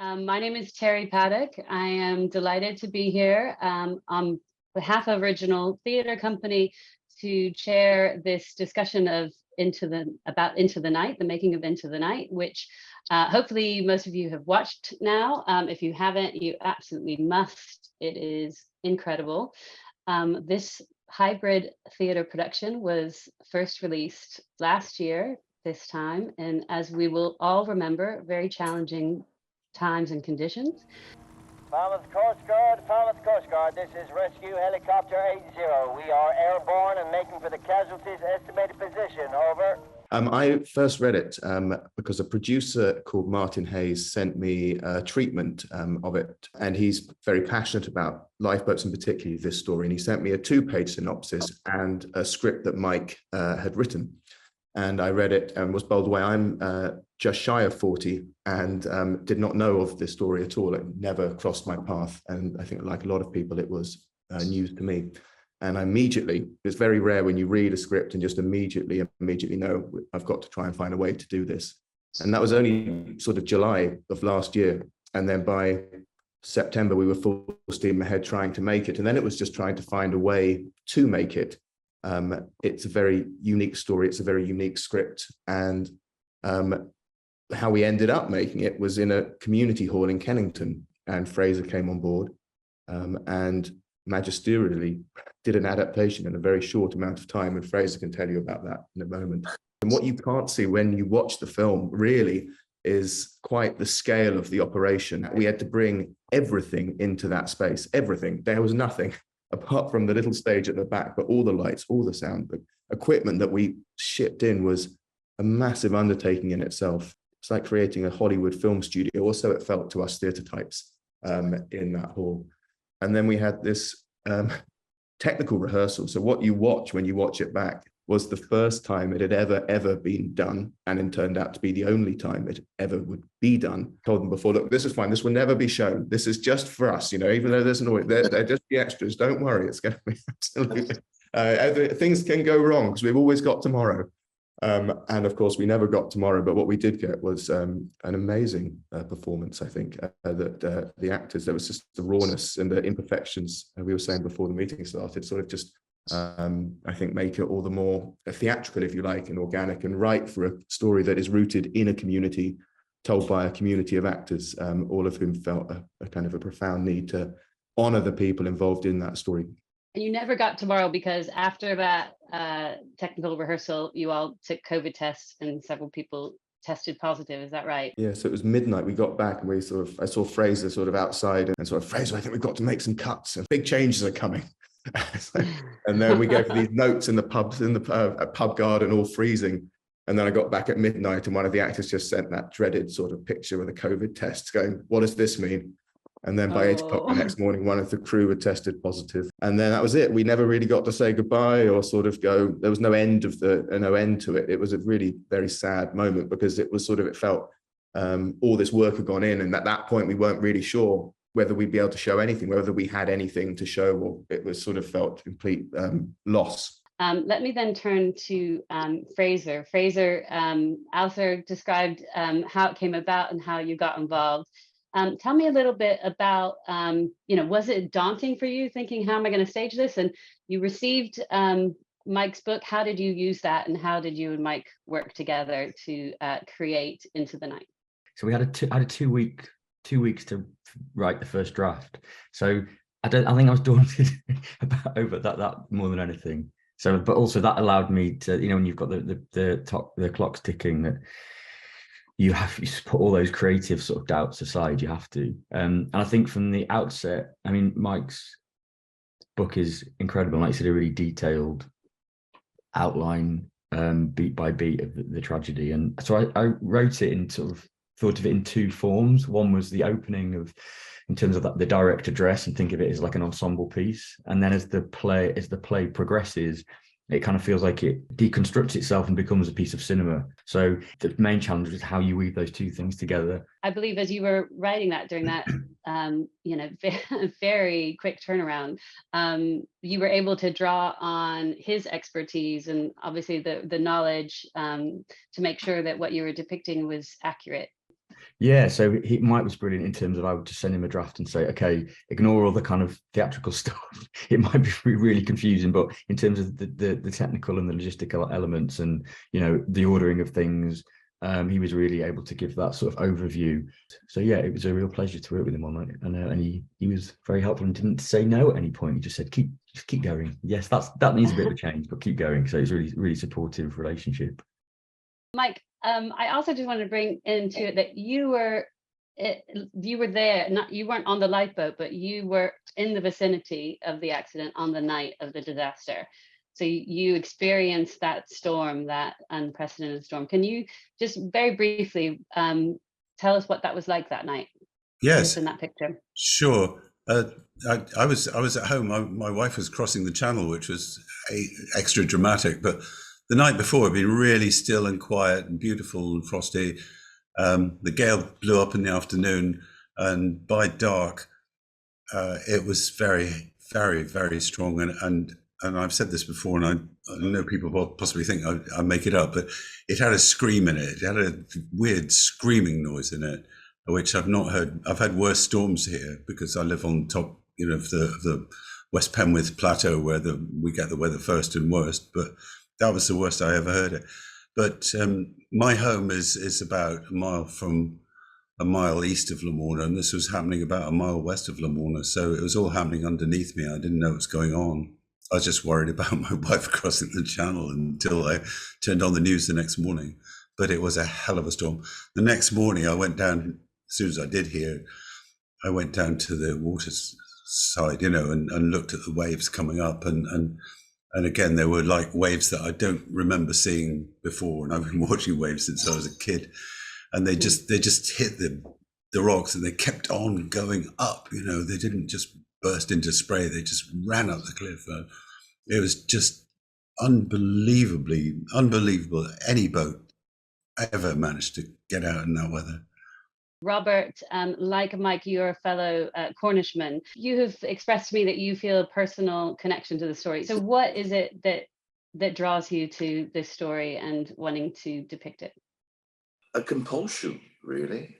My name is Terri Paddock. I am delighted to be here on behalf of Original Theatre Company to chair this discussion of Into the Night, the making of Into the Night, which hopefully most of you have watched now. If you haven't, you absolutely must. It is incredible. This hybrid theatre production was first released last year, this time, and as we will all remember, very challenging times and conditions. Falmouth Coast Guard, this is Rescue Helicopter 80. We are airborne and making for the casualties' estimated position, over. I first read it because a producer called Martin Hayes sent me a treatment of it, and he's very passionate about lifeboats and particularly this story, and he sent me a 2-page synopsis and a script that Mike had written. And I read it and was bowled away. I'm just shy of 40 and did not know of this story at all. It never crossed my path. And I think, like a lot of people, it was news to me. And I immediately, it's very rare when you read a script and just immediately know, I've got to try and find a way to do this. And that was only sort of July of last year. And then by September, we were full steam ahead trying to make it. And then it was just trying to find a way to make it. It's a very unique story. It's a very unique script. And how we ended up making it was in a community hall in Kennington. And Frazer came on board and magisterially did an adaptation in a very short amount of time. And Frazer can tell you about that in a moment. And what you can't see when you watch the film really is quite the scale of the operation. We had to bring everything into that space, everything. There was nothing apart from the little stage at the back, but all the lights, all the sound, the equipment that we shipped in was a massive undertaking in itself. It's like creating a Hollywood film studio, or so it felt to us theatre types in that hall. And then we had this technical rehearsal. So what you watch when you watch it back was the first time it had ever been done, and it turned out to be the only time it ever would be done. I told them before, look, this is fine. This will never be shown. This is just for us, even though there's an audience, they're just the extras. Don't worry, it's going to be absolutely. Things can go wrong because we've always got tomorrow. And of course, we never got tomorrow, but what we did get was an amazing performance, I think, that the actors, there was just the rawness and the imperfections, we were saying before the meeting started, sort of just I think make it all the more theatrical, if you like, and organic and right for a story that is rooted in a community, told by a community of actors, all of whom felt a kind of a profound need to honor the people involved in that story. And you never got tomorrow because after that technical rehearsal, you all took COVID tests and several people tested positive. Is that right? Yeah, so it was midnight. We got back and I saw Frazer sort of outside and sort of, Frazer, I think we've got to make some cuts and big changes are coming. And then we gave these notes in the pubs, in the pub garden, all freezing. And then I got back at midnight and one of the actors just sent that dreaded sort of picture with a COVID test going, what does this mean? And then by 8 o'clock the next morning, one of the crew had tested positive. And then that was it. We never really got to say goodbye or sort of go, there was no end to it. It was a really very sad moment because it felt all this work had gone in. And at that point, we weren't really sure whether we'd be able to show anything, whether we had anything to show, or it was sort of felt complete loss. Let me then turn to Frazer. Frazer, Alastair described how it came about and how you got involved. Tell me a little bit about, was it daunting for you thinking, how am I going to stage this? And you received Mike's book. How did you use that? And how did you and Mike work together to create Into the Night? So we had a 2 weeks to write the first draft. So I think I was daunted over that more than anything. So, but also that allowed me to, when you've got the clock's ticking, that you put all those creative sort of doubts aside. You have to, and I think from the outset, Mike's book is incredible. Like you said, a really detailed outline, beat by beat of the tragedy. And so I wrote it in thought of it in two forms. One was the opening in terms of the direct address, and think of it as like an ensemble piece. And then as the play progresses, it kind of feels like it deconstructs itself and becomes a piece of cinema. So the main challenge is how you weave those two things together. I believe as you were writing that during that, very quick turnaround, you were able to draw on his expertise and obviously the knowledge to make sure that what you were depicting was accurate. Yeah, so Mike was brilliant in terms of I would just send him a draft and say, okay, ignore all the kind of theatrical stuff. It might be really confusing, but in terms of the technical and the logistical elements and, you know, the ordering of things, he was really able to give that sort of overview. So yeah, it was a real pleasure to work with him on that, and he was very helpful and didn't say no at any point. He just said, just keep going. Yes, that needs a bit of a change, but keep going. So it's really supportive relationship. Mike, I also just wanted to bring into it that you were there. You weren't on the lifeboat, but you were in the vicinity of the accident on the night of the disaster. So you experienced that storm, that unprecedented storm. Can you just very briefly tell us what that was like that night? Yes, just in that picture. Sure. I was at home. My wife was crossing the channel, which was extra dramatic. But the night before had been really still and quiet and beautiful and frosty. The gale blew up in the afternoon, and by dark, it was very, very, very strong. And I've said this before, and I know people will possibly think I make it up, but it had a scream in it. It had a weird screaming noise in it, which I've not heard. I've had worse storms here because I live on top, of the West Penwith Plateau, where we get the weather first and worst. But that was the worst I ever heard it. But my home is about a mile east of Lamorna, and this was happening about a mile west of Lamorna. So it was all happening underneath me. I didn't know what was going on. I was just worried about my wife crossing the channel until I turned on the news the next morning. But it was a hell of a storm. The next morning, I went down, as soon as I did hear it, I went down to the water side, and looked at the waves coming up. And again, there were like waves that I don't remember seeing before. And I've been watching waves since I was a kid. And they just hit the rocks, and they kept on going up. They didn't just burst into spray. They just ran up the cliff. It was just unbelievable. Any boat ever managed to get out in that weather. Robert, like Mike, you're a fellow Cornishman. You have expressed to me that you feel a personal connection to the story. So what is it that draws you to this story and wanting to depict it? A compulsion, really.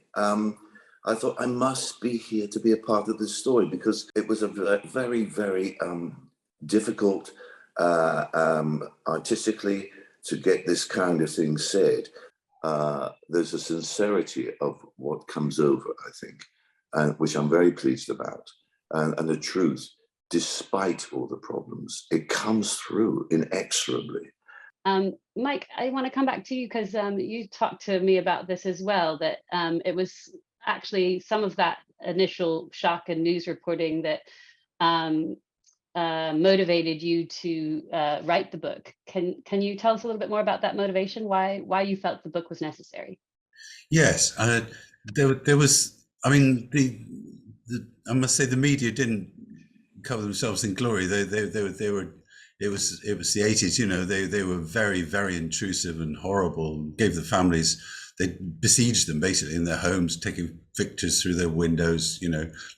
I thought I must be here to be a part of this story because it was a very, very difficult artistically to get this kind of thing said. There's a sincerity of what comes over, I think, which I'm very pleased about. And the truth, despite all the problems, it comes through inexorably. Mike, I want to come back to you because you talked to me about this as well, that it was actually some of that initial shock and news reporting that motivated you to write the book. Can you tell us a little bit more about that motivation? Why you felt the book was necessary? Yes, there was. I mean, I must say the media didn't cover themselves in glory. They were. It was the 80s. They were very, very intrusive and horrible. Gave the families. They besieged them basically in their homes, taking pictures through their windows,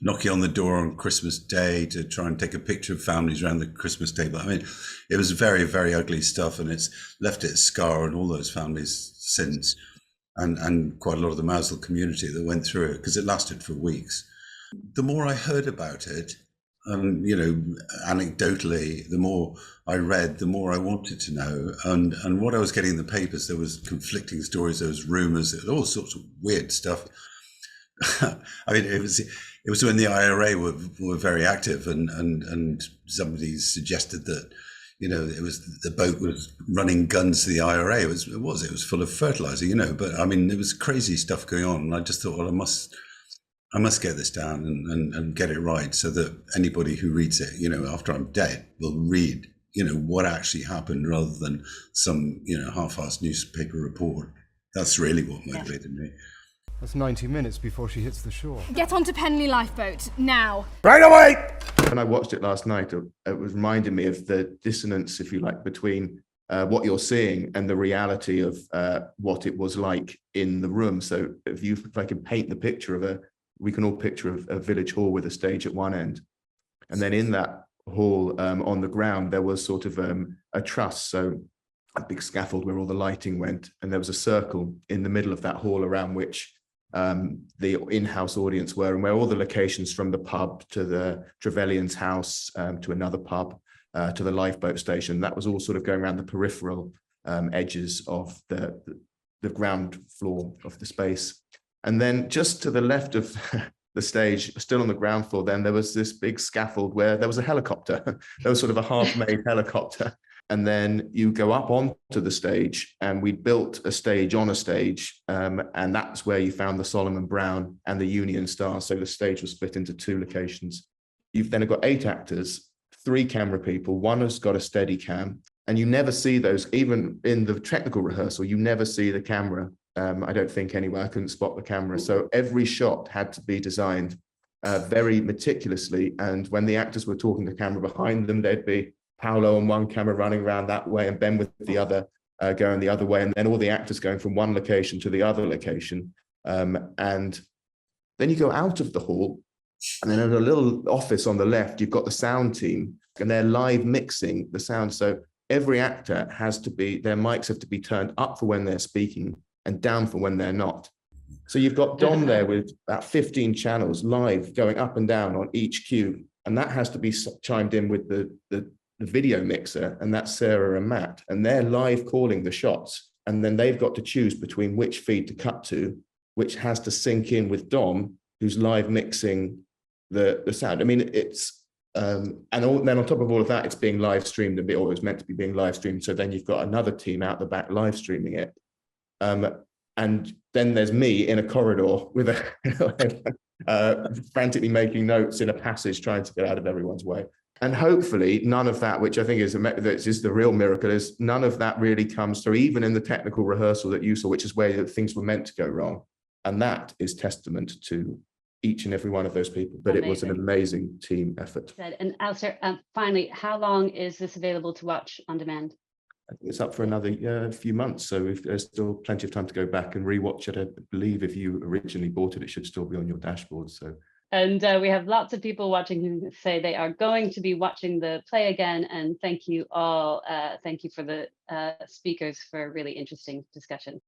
knocking on the door on Christmas Day to try and take a picture of families around the Christmas table. I mean, it was very, very ugly stuff, and it's left its scar on all those families since, and quite a lot of the Mousel community that went through it, because it lasted for weeks. The more I heard about it, anecdotally, the more I read, the more I wanted to know. And what I was getting in the papers, there was conflicting stories, there was rumors, there was all sorts of weird stuff. I mean, it was when the IRA were very active, and somebody suggested that, it was the boat was running guns to the IRA. It was full of fertilizer, but I mean, there was crazy stuff going on. And I just thought, well, I must get this down and get it right so that anybody who reads it, after I'm dead, will read, what actually happened rather than some, half-assed newspaper report. That's really what motivated me. That's 90 minutes before she hits the shore. Get onto Penley lifeboat, now. Right away! When I watched it last night, it was reminding me of the dissonance, if you like, between what you're seeing and the reality of what it was like in the room. So if I can paint the picture we can all picture a village hall with a stage at one end. And then in that hall on the ground, there was sort of a truss, so a big scaffold where all the lighting went. And there was a circle in the middle of that hall around which the in-house audience were, and where all the locations from the pub to the Trevelyan's house to another pub to the lifeboat station, that was all sort of going around the peripheral edges of the ground floor of the space. And then just to the left of the stage, still on the ground floor, then there was this big scaffold where there was a helicopter. There was sort of a half-made helicopter. And then you go up onto the stage, and we built a stage on a stage, and that's where you found the Solomon Brown and the Union Star. So the stage was split into 2 locations. You've then got 8 actors, 3 camera people, 1 has got a steady cam, and you never see those, even in the technical rehearsal, you never see the camera. I don't think anywhere, I couldn't spot the camera. So every shot had to be designed very meticulously. And when the actors were talking to the camera behind them, there'd be Paolo on one camera running around that way and Ben with the other going the other way. And then all the actors going from one location to the other location. And then you go out of the hall, and then in a little office on the left, you've got the sound team, and they're live mixing the sound. So every actor has to be, their mics have to be turned up for when they're speaking and down for when they're not. So you've got Dom there with about 15 channels live going up and down on each cue, and that has to be chimed in with the video mixer, and that's Sarah and Matt, and they're live calling the shots, and then they've got to choose between which feed to cut to, which has to sync in with Dom, who's live mixing the sound. I mean, it's then on top of all of that, it's being live streamed, or it was meant to be being live streamed. So then you've got another team out the back live streaming it. And then there's me in a corridor with frantically making notes in a passage, trying to get out of everyone's way. And hopefully none of that, which I think is the real miracle, is none of that really comes through, even in the technical rehearsal that you saw, which is where things were meant to go wrong. And that is testament to each and every one of those people. But Amazing. It was an amazing team effort. And Alastair, finally, how long is this available to watch on demand? I think it's up for another few months, so there's still plenty of time to go back and rewatch it. I believe if you originally bought it, it should still be on your dashboard. So, and we have lots of people watching who say they are going to be watching the play again. And thank you all. Thank you for the speakers for a really interesting discussion.